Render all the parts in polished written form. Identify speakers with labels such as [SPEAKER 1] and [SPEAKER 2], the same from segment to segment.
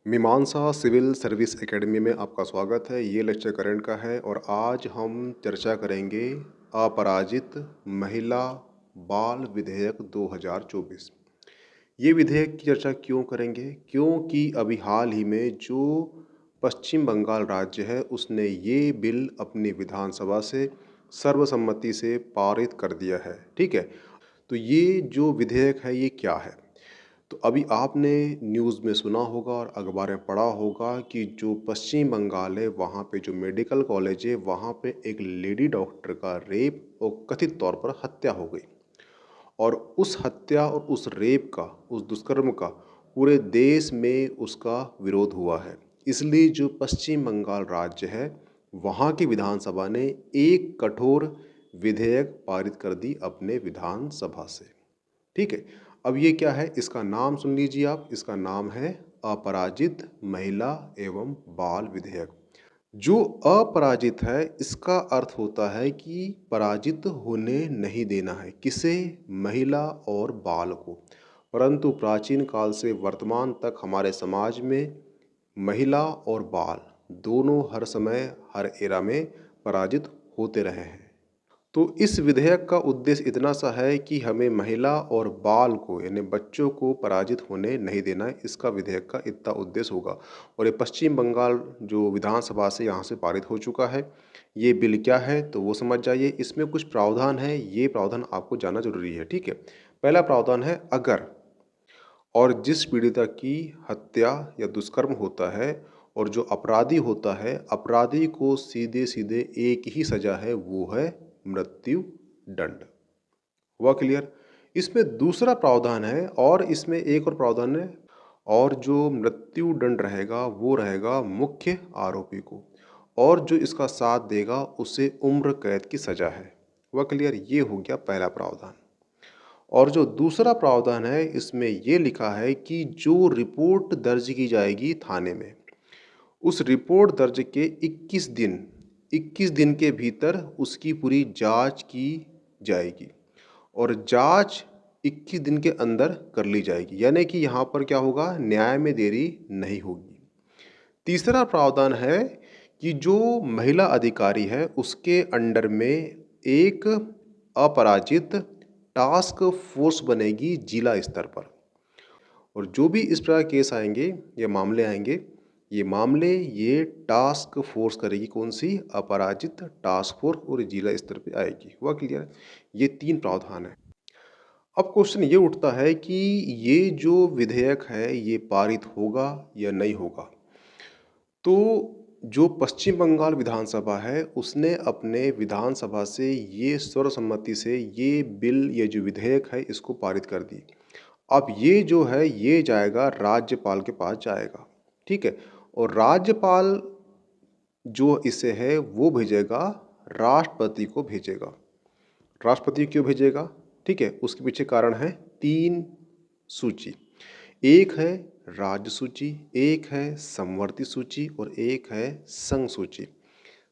[SPEAKER 1] मीमांसा civil service academy में आपका स्वागत है। ये लेक्चर करंट का है और आज हम चर्चा करेंगे अपराजित महिला बाल विधेयक 2024। ये विधेयक की चर्चा क्यों करेंगे? क्योंकि अभी हाल ही में जो पश्चिम बंगाल राज्य है उसने ये बिल अपनी विधानसभा से सर्वसम्मति से पारित कर दिया है। ठीक है, तो ये जो विधेयक है ये क्या है? तो अभी आपने न्यूज़ में सुना होगा और अखबार में पढ़ा होगा कि जो पश्चिम बंगाल है वहाँ पे जो मेडिकल कॉलेज है वहाँ पे एक लेडी डॉक्टर का रेप और कथित तौर पर हत्या हो गई। और उस हत्या और उस रेप का, उस दुष्कर्म का पूरे देश में उसका विरोध हुआ है। इसलिए जो पश्चिम बंगाल राज्य है वहाँ की विधानसभा ने एक कठोर विधेयक पारित कर दी अपने विधानसभा से। ठीक है, अब ये क्या है, इसका नाम सुन लीजिए आप। इसका नाम है अपराजित महिला एवं बाल विधेयक। जो अपराजित है इसका अर्थ होता है कि पराजित होने नहीं देना है किसे? महिला और बाल को। परंतु प्राचीन काल से वर्तमान तक हमारे समाज में महिला और बाल दोनों हर समय हर एरा में पराजित होते रहे हैं। तो इस विधेयक का उद्देश्य इतना सा है कि हमें महिला और बाल को यानी बच्चों को पराजित होने नहीं देना है। इसका विधेयक का इतना उद्देश्य होगा। और ये पश्चिम बंगाल जो विधानसभा से यहाँ से पारित हो चुका है। ये बिल क्या है तो वो समझ जाइए। इसमें कुछ प्रावधान है, ये प्रावधान आपको जानना जरूरी है। ठीक है, पहला प्रावधान है अगर और जिस पीड़िता की हत्या या दुष्कर्म होता है और जो अपराधी होता है, अपराधी को सीधे सीधे एक ही सजा है, वो है मृत्यु दंड। हुआ क्लियर? इसमें दूसरा प्रावधान है और इसमें एक और प्रावधान है, और जो मृत्यु दंड रहेगा वो रहेगा मुख्य आरोपी को, और जो इसका साथ देगा उसे उम्र कैद की सजा है। हुआ क्लियर? ये हो गया पहला प्रावधान। और जो दूसरा प्रावधान है इसमें ये लिखा है कि जो रिपोर्ट दर्ज की जाएगी थाने में, उस रिपोर्ट दर्ज के 21 दिन के भीतर उसकी पूरी जांच की जाएगी और जांच 21 दिन के अंदर कर ली जाएगी। यानी कि यहाँ पर क्या होगा, न्याय में देरी नहीं होगी। तीसरा प्रावधान है कि जो महिला अधिकारी है उसके अंडर में एक अपराजित टास्क फोर्स बनेगी जिला स्तर पर। और जो भी इस प्रकार केस आएंगे या मामले आएंगे, ये टास्क फोर्स करेगी। कौन सी? अपराजित टास्क फोर्स, और जिला स्तर पे आएगी। हुआ क्लियर? ये तीन प्रावधान है। अब क्वेश्चन ये उठता है कि ये जो विधेयक है ये पारित होगा या नहीं होगा। तो जो पश्चिम बंगाल विधानसभा है उसने अपने विधानसभा से ये सर्वसम्मति से ये बिल, ये जो विधेयक है इसको पारित कर दी। अब ये जो है ये जाएगा राज्यपाल के पास जाएगा। ठीक है, और राज्यपाल जो इसे है वो भेजेगा राष्ट्रपति को भेजेगा। राष्ट्रपति क्यों भेजेगा? ठीक है, उसके पीछे कारण है तीन सूची। एक है राज्य सूची, एक है समवर्ती सूची और एक है संघ सूची।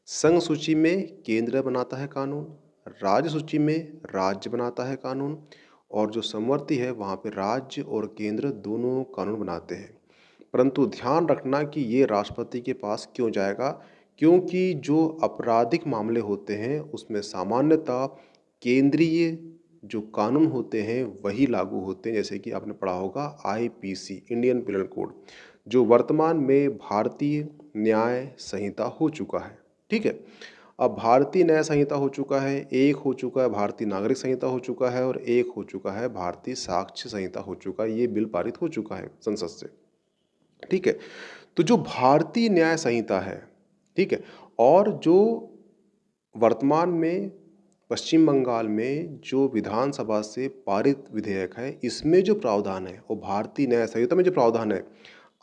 [SPEAKER 1] संघ सूची में केंद्र बनाता है कानून, राज्य सूची में राज्य बनाता है कानून, और जो समवर्ती है वहाँ पे राज्य और केंद्र दोनों कानून बनाते हैं। परंतु ध्यान रखना कि ये राष्ट्रपति के पास क्यों जाएगा, क्योंकि जो आपराधिक मामले होते हैं उसमें सामान्यतः केंद्रीय जो कानून होते हैं वही लागू होते हैं। जैसे कि आपने पढ़ा होगा आईपीसी, इंडियन पिनल कोड, जो वर्तमान में भारतीय न्याय संहिता हो चुका है। ठीक है, अब भारतीय न्याय संहिता हो चुका है, एक हो चुका है भारतीय नागरिक संहिता हो चुका है, और एक हो चुका है भारतीय साक्ष्य संहिता हो चुका है। ये बिल पारित हो चुका है संसद से। ठीक है, तो जो भारतीय न्याय संहिता है, ठीक है, और जो वर्तमान में पश्चिम बंगाल में जो विधानसभा से पारित विधेयक है इसमें जो प्रावधान है और भारतीय न्याय संहिता में जो प्रावधान है,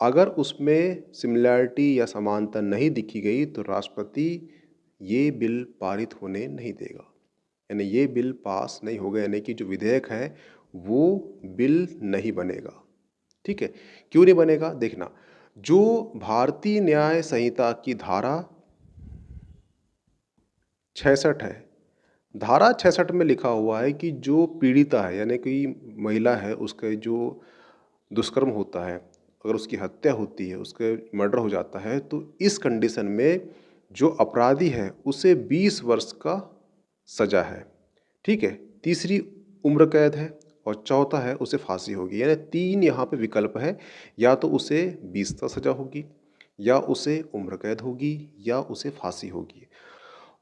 [SPEAKER 1] अगर उसमें सिमिलैरिटी या समानता नहीं दिखी गई तो राष्ट्रपति ये बिल पारित होने नहीं देगा, यानी ये बिल पास नहीं होगा, यानी कि जो विधेयक है वो बिल नहीं बनेगा। ठीक है, क्यों नहीं बनेगा? देखना, जो भारतीय न्याय संहिता की धारा 66 है, धारा 66 में लिखा हुआ है कि जो पीड़िता है यानी कि महिला है उसके जो दुष्कर्म होता है अगर उसकी हत्या होती है, उसके मर्डर हो जाता है, तो इस कंडीशन में जो अपराधी है उसे 20 वर्ष का सज़ा है, ठीक है। तीसरी उम्र कैद है और चौथा है उसे फांसी होगी। यानी 3 यहाँ पे विकल्प है, या तो उसे 20 साल सज़ा होगी, या उसे उम्र कैद होगी, या उसे फांसी होगी।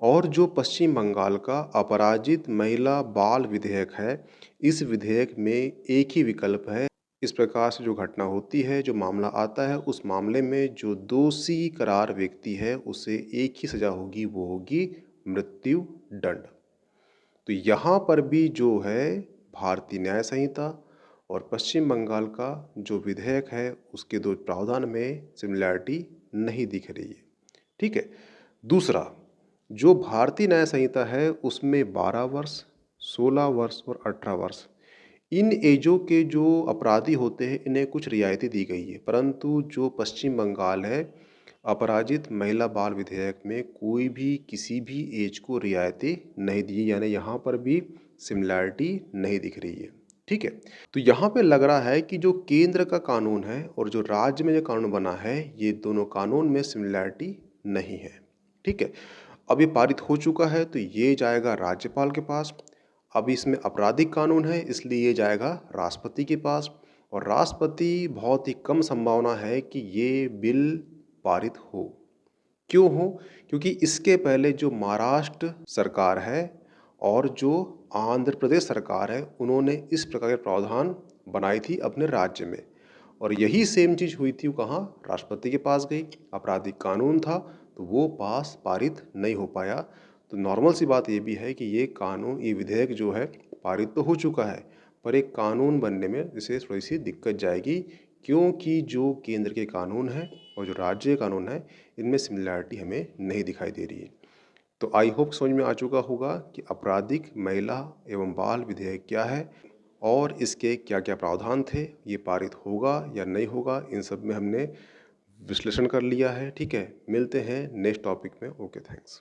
[SPEAKER 1] और जो पश्चिम बंगाल का अपराजित महिला बाल विधेयक है, इस विधेयक में एक ही विकल्प है। इस प्रकार से जो घटना होती है, जो मामला आता है, उस मामले में जो दोषी करार व्यक्ति है उसे एक ही सज़ा होगी, वो होगी मृत्यु दंड। तो यहाँ पर भी जो है भारतीय न्याय संहिता और पश्चिम बंगाल का जो विधेयक है उसके दो प्रावधान में सिमिलैरिटी नहीं दिख रही है, ठीक है। दूसरा, जो भारतीय न्याय संहिता है उसमें 12 वर्ष, 16 वर्ष और 18 वर्ष इन एजों के जो अपराधी होते हैं इन्हें कुछ रियायतें दी गई है, परंतु जो पश्चिम बंगाल है अपराजित महिला बाल विधेयक में कोई भी किसी भी एज को रियायतें नहीं दी, यानी यहाँ पर भी सिमिलैरिटी नहीं दिख रही है, ठीक है। तो यहाँ पे लग रहा है कि जो केंद्र का कानून है और जो राज्य में जो कानून बना है ये दोनों कानून में सिमिलैरिटी नहीं है, ठीक है। अब ये पारित हो चुका है तो ये जाएगा राज्यपाल के पास। अब इसमें आपराधिक कानून है इसलिए ये जाएगा राष्ट्रपति के पास, और राष्ट्रपति बहुत ही कम संभावना है कि ये बिल पारित हो। क्यों हो? क्योंकि इसके पहले जो महाराष्ट्र सरकार है और जो आंध्र प्रदेश सरकार है उन्होंने इस प्रकार के प्रावधान बनाई थी अपने राज्य में, और यही सेम चीज़ हुई थी, वो कहाँ राष्ट्रपति के पास गई, आपराधिक कानून था तो वो पारित नहीं हो पाया। तो नॉर्मल सी बात ये भी है कि ये कानून, ये विधेयक जो है पारित तो हो चुका है, पर एक कानून बनने में इसे थोड़ी सी दिक्कत जाएगी, क्योंकि जो केंद्र के कानून है और जो राज्य के कानून है इनमें सिमिलैरिटी हमें नहीं दिखाई दे रही है। तो आई होप समझ में आ चुका होगा कि आपराधिक महिला एवं बाल विधेयक क्या है और इसके क्या क्या प्रावधान थे, ये पारित होगा या नहीं होगा, इन सब में हमने विश्लेषण कर लिया है, ठीक है। मिलते हैं नेक्स्ट टॉपिक में। Okay, thanks.